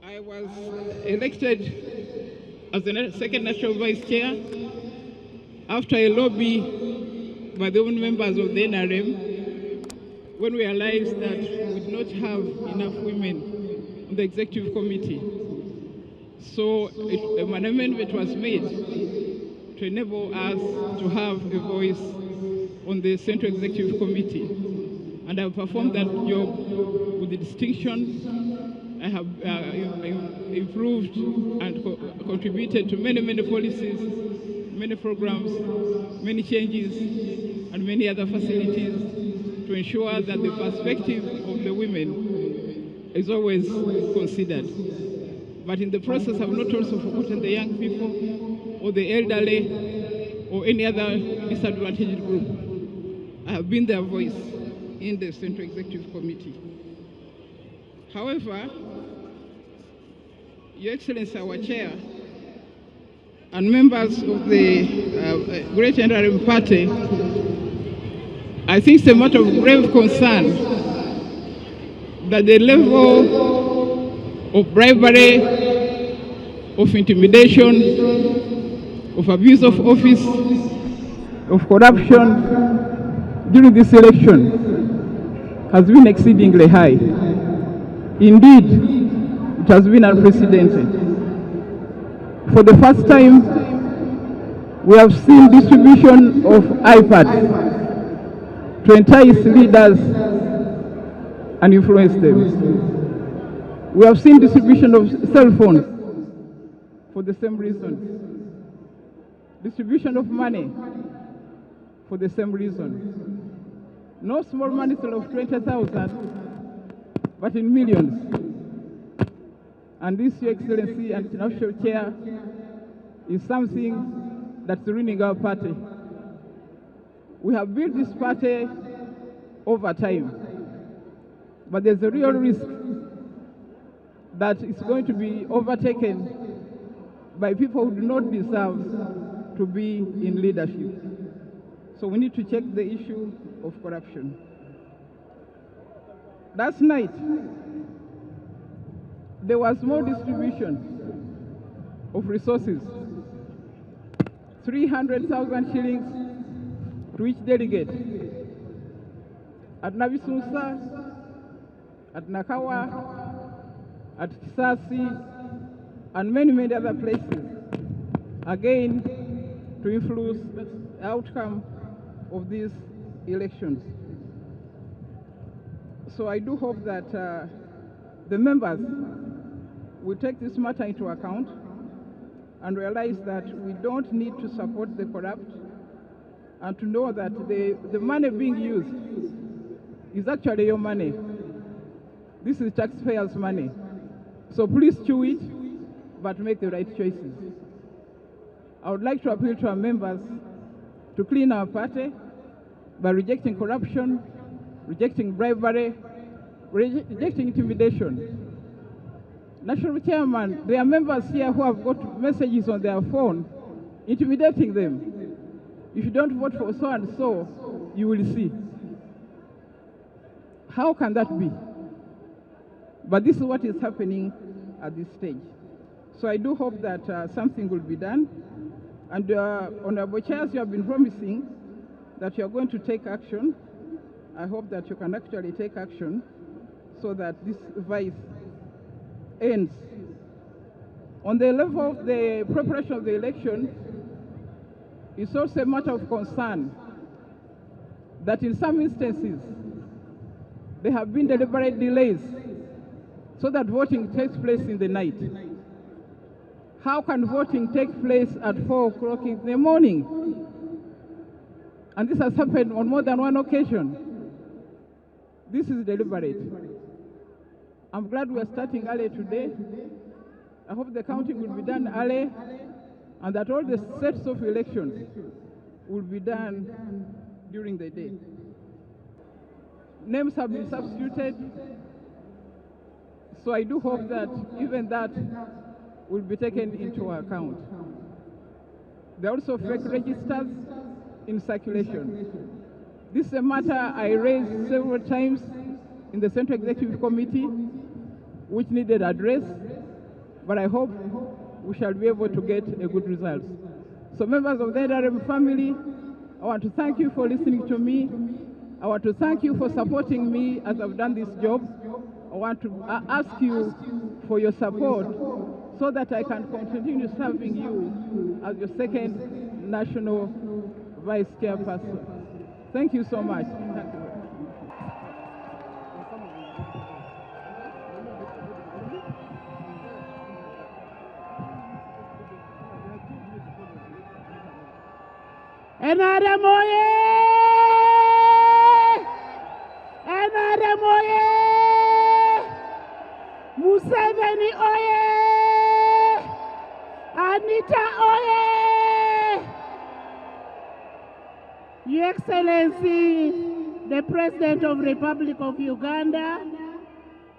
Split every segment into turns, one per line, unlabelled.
I was elected as the second national vice chair after a lobby by the own members of the NRM when we realized that we did not have enough women on the executive committee. So an amendment was made to enable us to have a voice on the Central Executive Committee. And I've performed that job with the distinction. I have improved and contributed to many policies, many programs, many changes, and many other facilities to ensure that the perspective of the women is always considered. But in the process, I've not also forgotten the young people or the elderly or any other disadvantaged group. I have been their voice in the Central Executive Committee. However, Your Excellency, our chair, and members of the Great NRM Party, I think it's a matter of grave concern that the level of bribery, of intimidation, of abuse of office, of corruption during this election has been exceedingly high. Indeed, it has been unprecedented. For the first time, we have seen distribution of iPads to entice leaders and influence them. We have seen distribution of cell phones for the same reason. Distribution of money for the same reason. No small money of 20,000, but in millions. And this, Your Excellency and National Chair, is something that's ruining our party. We have built this party over time, but there's a real risk that it's going to be overtaken by people who do not deserve to be in leadership. So we need to check the issue of corruption. Last night, there was more distribution of resources, 300,000 shillings to each delegate at Nabisusa, at Nakawa, at Kisasi, and many other places, again, to influence the outcome of these elections. So I do hope that the members will take this matter into account and realize that we don't need to support the corrupt, and to know that the money being used is actually your money. This is taxpayers' money. So please chew it, but make the right choices. I would like to appeal to our members to clean our party by rejecting corruption, rejecting bribery, rejecting intimidation. National Chairman, there are members here who have got messages on their phone intimidating them. If you don't vote for so and so, you will see. How can that be? But this is what is happening at this stage. So I do hope that something will be done. And Honorable Chairs, you have been promising that you are going to take action. I hope that you can actually take action so that this vice ends. On the level of the preparation of the election, it's also a matter of concern that in some instances there have been deliberate delays so that voting takes place in the night. How can voting take place at 4 o'clock in the morning? And this has happened on more than one occasion. This is deliberate. I'm glad we are starting early today. I hope the counting will be done early, and that all the sets of elections will be done during the day. Names have been substituted, so I do hope that even that will be taken into account. There are also fake registers in circulation. This is a matter I raised several times in the Central Executive Committee, which needed address, but I hope we shall be able to get a good result. So members of the NRM family, I want to thank you for listening to me. I want to thank you for supporting me as I've done this job. I want to ask you for your support so that I can continue serving you as your second national vice chairperson. Thank you so much. Thank you.
NRM oye! NRM oye! Museveni oye! Anita oye! Your Excellency, the President of the Republic of Uganda,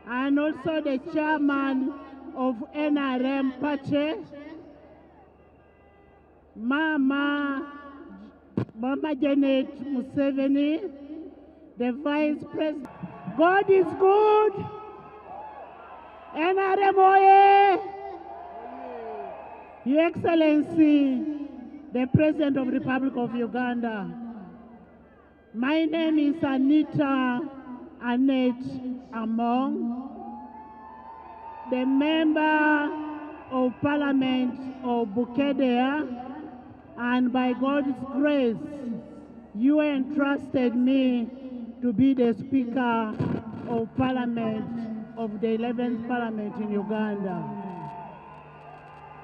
and also the Chairman of NRM Party, Mama Janet Museveni, the Vice President. God is good. NRM oye! Your Excellency, the President of the Republic of Uganda, my name is Anita Among, the Member of Parliament of Bukedea, and by God's grace, you entrusted me to be the Speaker of Parliament of the 11th Parliament in Uganda.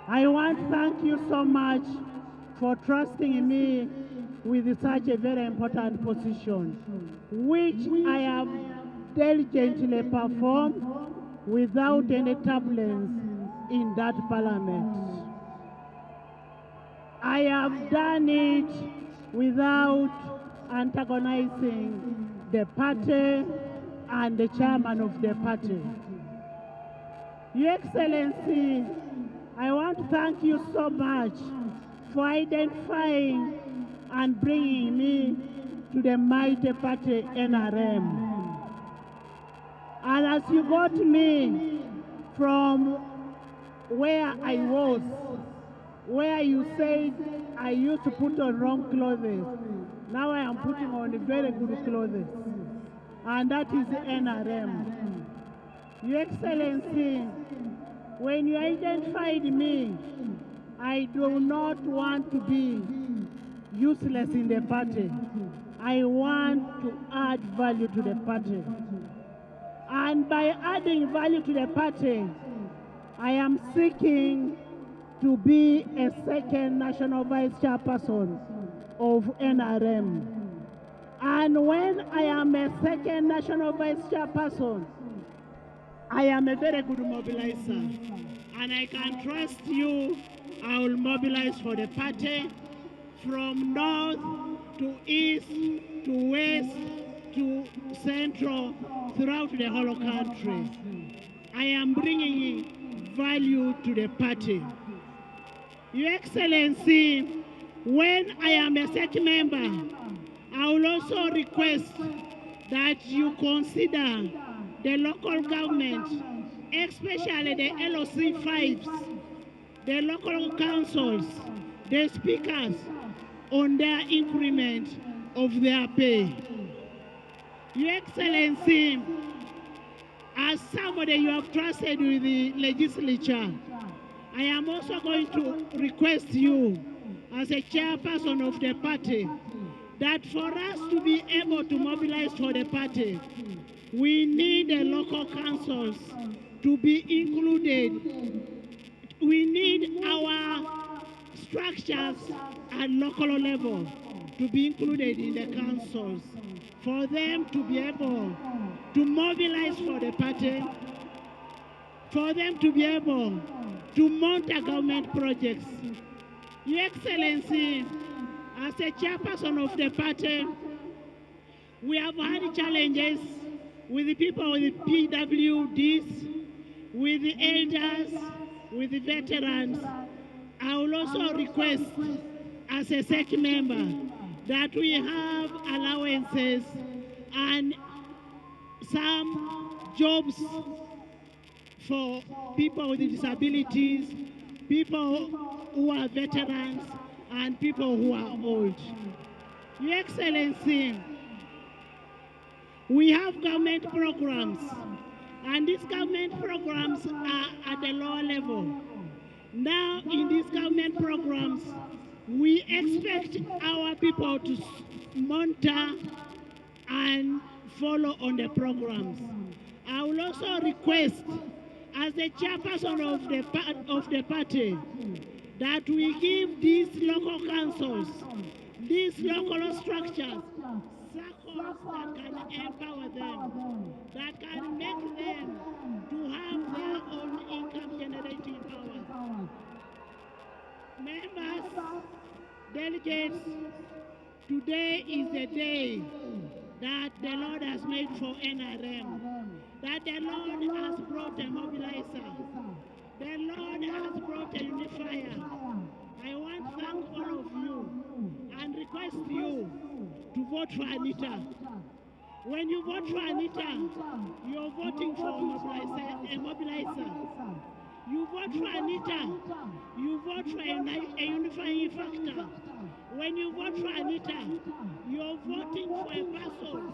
I want to thank you so much for trusting me with such a very important position, which I have diligently performed without any turbulence in that Parliament. I have done it without antagonizing the party and the chairman of the party. Your Excellency, I want to thank you so much for identifying and bringing me to the mighty party NRM. And as you got me from where I was, where you said I used to put on wrong clothes, now I am putting on very good clothes, and that is NRM. Your Excellency, when you identified me, I do not want to be useless in the party. I want to add value to the party. And by adding value to the party, I am seeking to be a second national vice chairperson of NRM. And when I am a second national vice chairperson, I am a very good mobilizer. And I can trust you, I will mobilize for the party from north to east to west to central throughout the whole country. I am bringing value to the party. Your Excellency, when I am a second member, I will also request that you consider the local government, especially the LOC 5s, the local councils, the speakers, on their increment of their pay. Your Excellency, as somebody you have trusted with the legislature, I am also going to request you, as a chairperson of the party, that for us to be able to mobilize for the party, we need the local councils to be included. We need our structures at local level to be included in the councils, for them to be able to mobilize for the party, for them to be able to mount government projects. Your Excellency, as a chairperson of the party, we have had challenges with the people with the PWDs, with the elders, with the veterans. I will also request, as a second member, that we have allowances and some jobs for people with disabilities, people who are veterans, and people who are old. Your Excellency, we have government programs, and these government programs are at the lower level. Now, in these government programs, we expect our people to monitor and follow on the programs. I will also request, as the chairperson of the party, that we give these local councils, these local structures, circles that can empower them, that can make them to have their own income generating powers. Members, delegates, today is the day that the Lord has made for NRM, that the Lord has brought a mobilizer, the Lord has brought a unifier. I want to thank all of you and request you to vote for Anita. When you vote for Anita, you're voting for a mobilizer. You vote for Anita, you vote for a unifying factor. When you vote for Anita, you're voting for a person